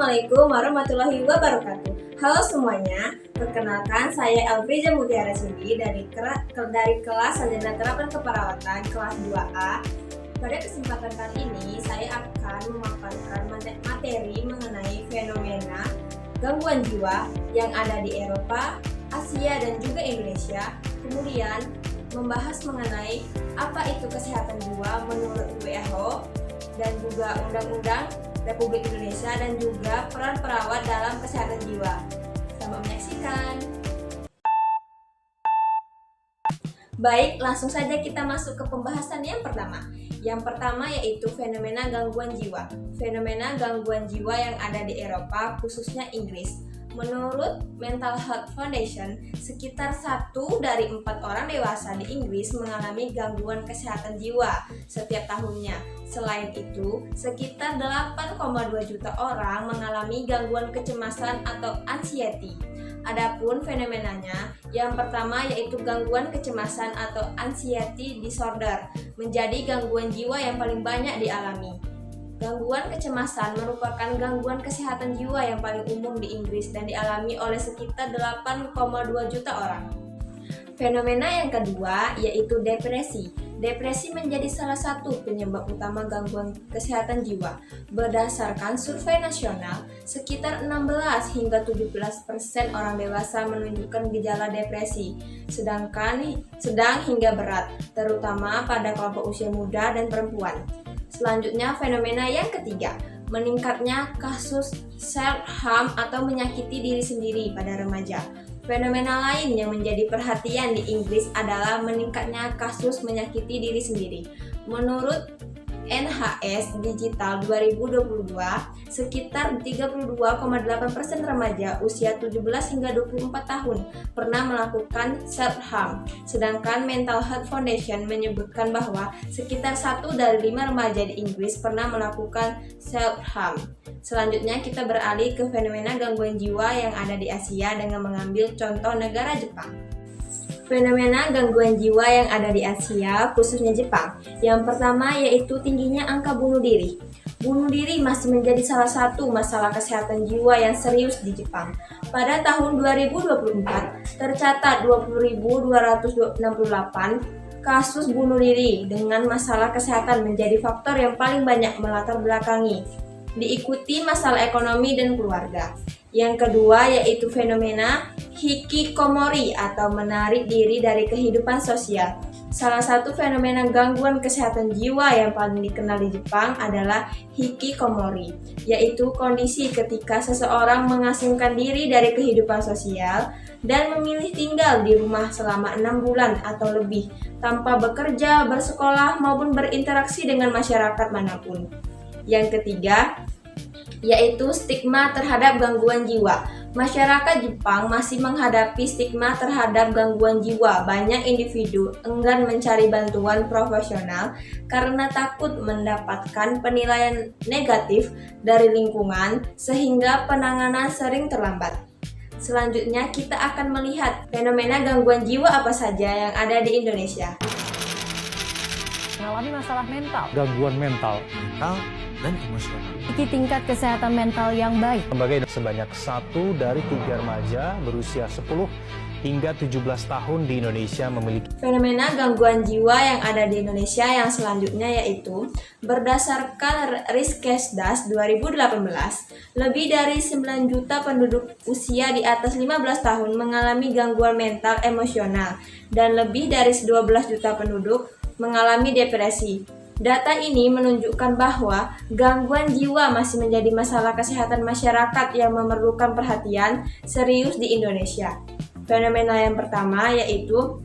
Assalamualaikum warahmatullahi wabarakatuh. Halo semuanya, perkenalkan saya Elfriza Mutiara Sudi dari kelas Sarjana Terapan Keperawatan kelas 2A. Pada kesempatan kali ini saya akan memaparkan materi mengenai fenomena gangguan jiwa yang ada di Eropa, Asia, dan juga Indonesia. Kemudian membahas mengenai apa itu kesehatan jiwa menurut WHO dan juga Undang-Undang Republik Indonesia dan juga peran perawat dalam kesehatan jiwa. Selamat menyaksikan. Baik, langsung saja kita masuk ke pembahasan yang pertama. Yang pertama yaitu fenomena gangguan jiwa. Fenomena gangguan jiwa yang ada di Eropa, khususnya Inggris. Menurut Mental Health Foundation, sekitar 1 dari 4 orang dewasa di Inggris mengalami gangguan kesehatan jiwa setiap tahunnya. Selain itu, sekitar 8,2 juta orang mengalami gangguan kecemasan atau anxiety. Adapun fenomenanya, yang pertama yaitu gangguan kecemasan atau anxiety disorder, menjadi gangguan jiwa yang paling banyak dialami. Gangguan kecemasan merupakan gangguan kesehatan jiwa yang paling umum di Inggris dan dialami oleh sekitar 8,2 juta orang. Fenomena yang kedua yaitu depresi. Depresi menjadi salah satu penyebab utama gangguan kesehatan jiwa. Berdasarkan survei nasional, sekitar 16 hingga 17% orang dewasa menunjukkan gejala depresi, sedang hingga berat, terutama pada kelompok usia muda dan perempuan. Selanjutnya, fenomena yang ketiga, meningkatnya kasus self-harm atau menyakiti diri sendiri pada remaja. Fenomena lain yang menjadi perhatian di Inggris adalah meningkatnya kasus menyakiti diri sendiri. Menurut NHS Digital 2022, sekitar 32,8% remaja usia 17 hingga 24 tahun pernah melakukan self-harm. Sedangkan Mental Health Foundation menyebutkan bahwa sekitar 1 dari 5 remaja di Inggris pernah melakukan self-harm. Selanjutnya kita beralih ke fenomena gangguan jiwa yang ada di Asia dengan mengambil contoh negara Jepang. Fenomena gangguan jiwa yang ada di Asia, khususnya Jepang. Yang pertama yaitu tingginya angka bunuh diri. Bunuh diri masih menjadi salah satu masalah kesehatan jiwa yang serius di Jepang. Pada tahun 2024, tercatat 20.268 kasus bunuh diri dengan masalah kesehatan menjadi faktor yang paling banyak melatar belakangi. Diikuti masalah ekonomi dan keluarga. Yang kedua yaitu fenomena hikikomori atau menarik diri dari kehidupan sosial. Salah satu fenomena gangguan kesehatan jiwa yang paling dikenal di Jepang adalah hikikomori, yaitu kondisi ketika seseorang mengasingkan diri dari kehidupan sosial dan memilih tinggal di rumah selama 6 bulan atau lebih tanpa bekerja, bersekolah, maupun berinteraksi dengan masyarakat manapun. Yang ketiga yaitu stigma terhadap gangguan jiwa. Masyarakat Jepang masih menghadapi stigma terhadap gangguan jiwa. Banyak individu enggan mencari bantuan profesional karena takut mendapatkan penilaian negatif dari lingkungan sehingga penanganan sering terlambat. Selanjutnya kita akan melihat fenomena gangguan jiwa apa saja yang ada di Indonesia. Mengalami masalah mental, gangguan mental dan emosional. memiliki tingkat kesehatan mental yang baik. Sebanyak 1 dari 3 remaja berusia 10 hingga 17 tahun di Indonesia memiliki Fenomena gangguan jiwa yang ada di Indonesia yang selanjutnya yaitu berdasarkan Riskesdas 2018, lebih dari 9 juta penduduk usia di atas 15 tahun mengalami gangguan mental emosional dan lebih dari 12 juta penduduk mengalami depresi. Data ini menunjukkan bahwa gangguan jiwa masih menjadi masalah kesehatan masyarakat yang memerlukan perhatian serius di Indonesia. Fenomena yang pertama yaitu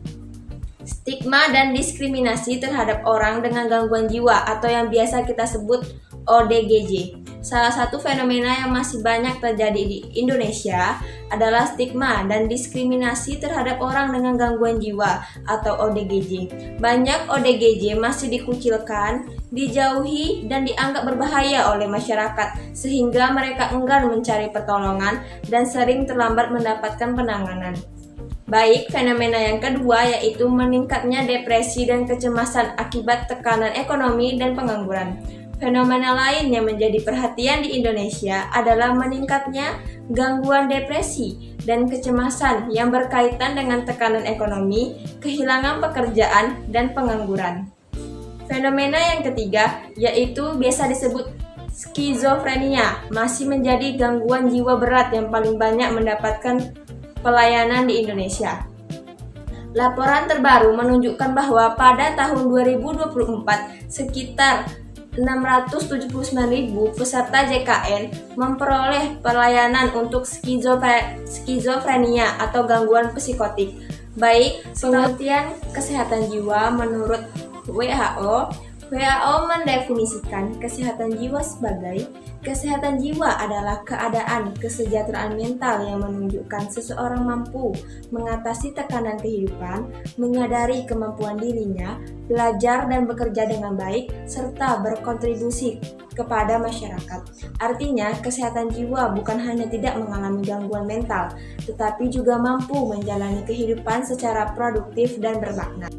stigma dan diskriminasi terhadap orang dengan gangguan jiwa atau yang biasa kita sebut ODGJ. Salah satu fenomena yang masih banyak terjadi di Indonesia adalah stigma dan diskriminasi terhadap orang dengan gangguan jiwa atau ODGJ. Banyak ODGJ masih dikucilkan, dijauhi, dan dianggap berbahaya oleh masyarakat sehingga mereka enggan mencari pertolongan dan sering terlambat mendapatkan penanganan. Baik, fenomena yang kedua yaitu meningkatnya depresi dan kecemasan akibat tekanan ekonomi dan pengangguran. Fenomena lain yang menjadi perhatian di Indonesia adalah meningkatnya gangguan depresi dan kecemasan yang berkaitan dengan tekanan ekonomi, kehilangan pekerjaan, dan pengangguran. Fenomena yang ketiga yaitu biasa disebut skizofrenia, masih menjadi gangguan jiwa berat yang paling banyak mendapatkan pelayanan di Indonesia. Laporan terbaru menunjukkan bahwa pada tahun 2024 sekitar 679.000 peserta JKN memperoleh pelayanan untuk skizofrenia atau gangguan psikotik. Baik, pengertian kesehatan jiwa menurut WHO mendefinisikan kesehatan jiwa sebagai kesehatan jiwa adalah keadaan kesejahteraan mental yang menunjukkan seseorang mampu mengatasi tekanan kehidupan, menyadari kemampuan dirinya, belajar dan bekerja dengan baik, serta berkontribusi kepada masyarakat. Artinya, kesehatan jiwa bukan hanya tidak mengalami gangguan mental, tetapi juga mampu menjalani kehidupan secara produktif dan bermakna.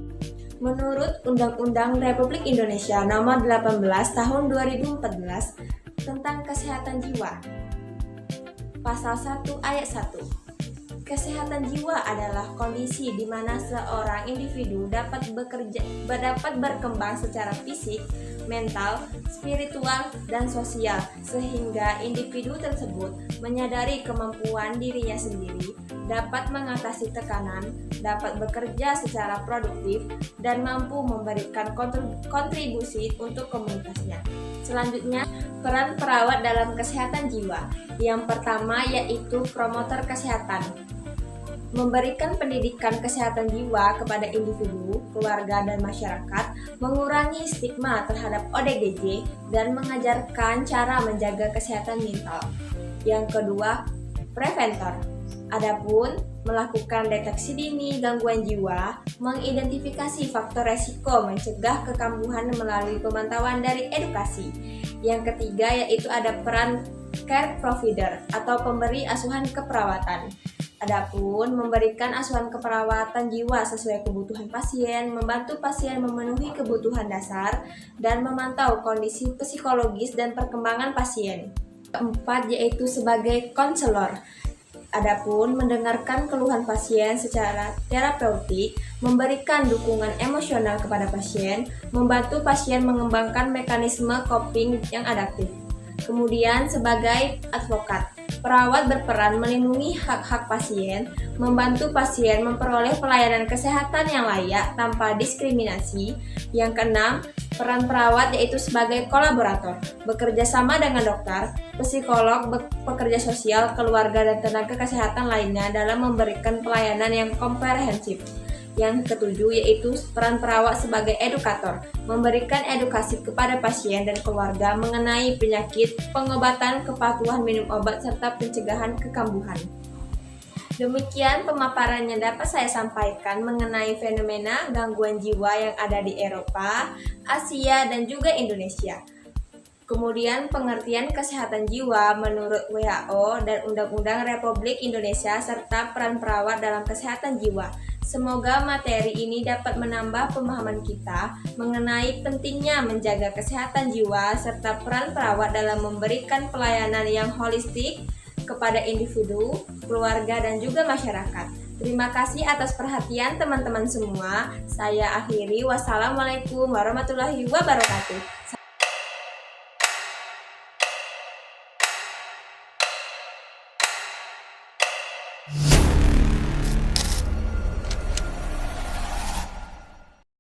Menurut Undang-Undang Republik Indonesia Nomor 18 Tahun 2014 tentang Kesehatan Jiwa, Pasal 1 Ayat 1. Kesehatan jiwa adalah kondisi di mana seorang individu dapat berkembang secara fisik, mental, spiritual, dan sosial, sehingga individu tersebut menyadari kemampuan dirinya sendiri, dapat mengatasi tekanan, dapat bekerja secara produktif, dan mampu memberikan kontribusi untuk komunitasnya. Selanjutnya, peran perawat dalam kesehatan jiwa. Yang pertama yaitu promotor kesehatan. Memberikan pendidikan kesehatan jiwa kepada individu, keluarga, dan masyarakat, mengurangi stigma terhadap ODGJ, dan mengajarkan cara menjaga kesehatan mental. Yang kedua, preventor. Adapun melakukan deteksi dini gangguan jiwa, mengidentifikasi faktor resiko, mencegah kekambuhan melalui pemantauan dari edukasi. Yang ketiga yaitu ada peran care provider atau pemberi asuhan keperawatan. Adapun memberikan asuhan keperawatan jiwa sesuai kebutuhan pasien, membantu pasien memenuhi kebutuhan dasar, dan memantau kondisi psikologis dan perkembangan pasien. Keempat yaitu sebagai konselor. Adapun mendengarkan keluhan pasien secara terapeutik, memberikan dukungan emosional kepada pasien, membantu pasien mengembangkan mekanisme coping yang adaptif. Kemudian sebagai advokat, perawat berperan melindungi hak-hak pasien, membantu pasien memperoleh pelayanan kesehatan yang layak tanpa diskriminasi. Yang keenam, peran perawat yaitu sebagai kolaborator, bekerja sama dengan dokter, psikolog, pekerja sosial, keluarga, dan tenaga kesehatan lainnya dalam memberikan pelayanan yang komprehensif. Yang ketujuh yaitu peran perawat sebagai edukator, memberikan edukasi kepada pasien dan keluarga mengenai penyakit, pengobatan, kepatuhan minum obat, serta pencegahan kekambuhan. Demikian pemaparan yang dapat saya sampaikan mengenai fenomena gangguan jiwa yang ada di Eropa, Asia, dan juga Indonesia. Kemudian pengertian kesehatan jiwa menurut WHO dan Undang-Undang Republik Indonesia serta peran perawat dalam kesehatan jiwa. Semoga materi ini dapat menambah pemahaman kita mengenai pentingnya menjaga kesehatan jiwa serta peran perawat dalam memberikan pelayanan yang holistik kepada individu, keluarga, dan juga masyarakat. Terima kasih atas perhatian teman-teman semua. Saya akhiri. Wassalamualaikum warahmatullahi wabarakatuh.